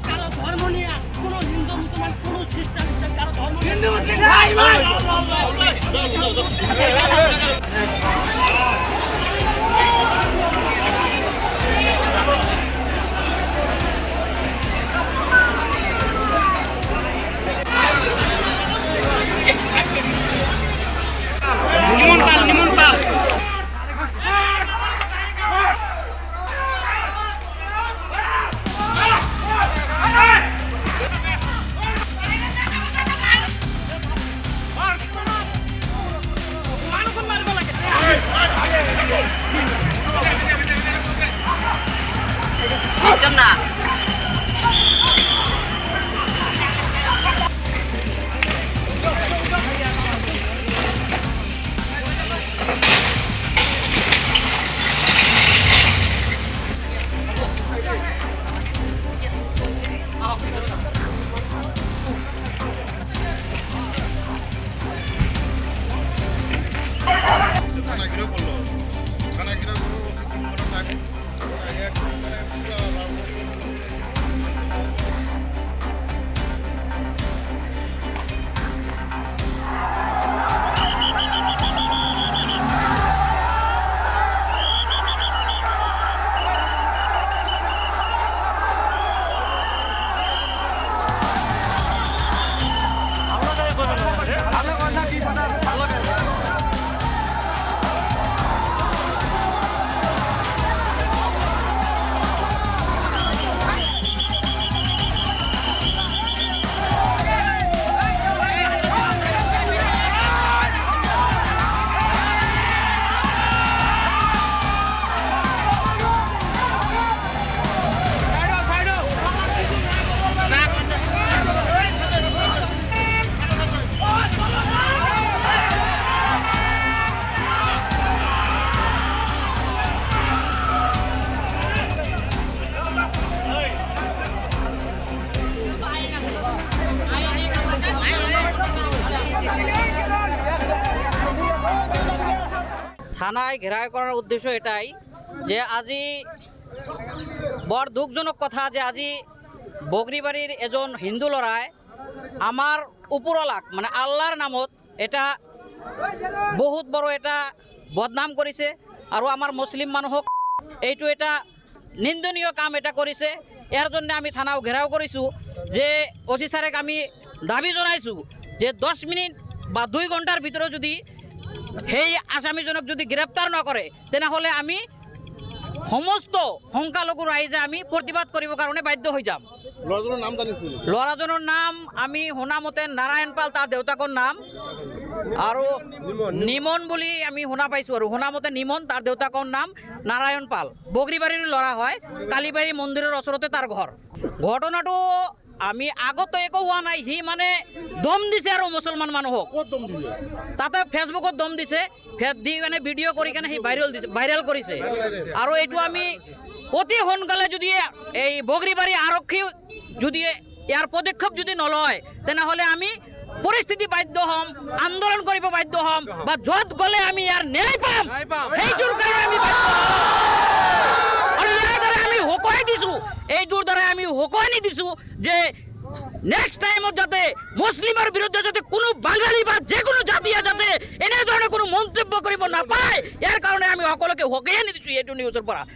কারো ধর্ম নিয়ে কোনো হিন্দু মুসলমান কোনো খ্রিস্টান কারো ধর্ম হিন্দু নিমন পাল সিস্টেম না থানা ঘিরে করলো থানা ঘিরে করলো 3 ঘন্টা টাইম একদম মানে পুরো থানায় ঘেরাও করার উদ্দেশ্য এটাই যে আজি বড় দুঃখজনক কথা যে আজি বগরিবাড়ির এজন হিন্দু লড়াই আমার উপরলাক মানে আল্লাহর নামত এটা বহুত বড় এটা বদনাম করেছে আর আমার মুসলিম মানুহক এইটো এটা নিন্দনীয় কাম এটা করেছে এর জন্য আমি থানাও ঘেরাও করেছো যে ওসি স্যারেক আমি দাবি জানাইছো যে 10 মিনিট বা 2 ঘন্টার ভিতরে যদি সেই আসামিজনক যদি গ্রেপ্তার নকরে তেনেহলে আমি সমস্ত সংখ্যালঘু রাইজে আমি প্রতিবাদ করিব কারণে বাধ্য হয়ে যাম। লড়াজনের নাম জানিছিল লড়াজনের নাম আমি শুনা মতে নারায়ণ পাল তার দেউতাকৰ নাম আৰু নিমন বুলি আমি শুনা পাইছো আৰু শুনা মতে নিমন তার দেউতাকৰ নাম নারায়ণ পাল বগরিবাড়ির লড়া হয় কালীবাড়ি মন্দিরের ওচৰতে তার ঘর ঘটনাটো আমি আগত একো হোৱা নাই হি মানে দম দিছে আৰু মুছলমান মানুহক কত দম দিলে তাতে ফেসবুকত দম দিছে ফেস দি কেনে ভিডিও কৰি কেনে সি ভাইরাল কৰিছে আৰু এইটো আমি অতি সোনকালে যদি এই বগরিবাড়ি আৰক্ষী যদি ইয়াৰ পদক্ষেপ যদি নলয় তেনেহলে আমি পৰিস্থিতি বাধ্য হম আন্দোলন কৰিব বাধ্য হম বা যত গলে আমি ইয়াৰ ন্যায় পাম সেইটোৰ কাৰণে আমি বাধ্য আৰু ইয়াৰ দ্বাৰা আমি হুকুৱাই দিছো এইটোৰ দ্বাৰা আমি হুকুৱাই নিদিছো যে নেক্সট টাইমত যাতে মুসলিমের বিরুদ্ধে যাতে কোনো বাঙালি বা যে কোনো জাতীয় যাতে এনে ধরনের কোনো মন্তব্য কৰিব নাপায় ইয়াৰ কাৰণে আমি সকলোকে হুকুৱাই নিদিছো এইটো নিউজৰ পৰা।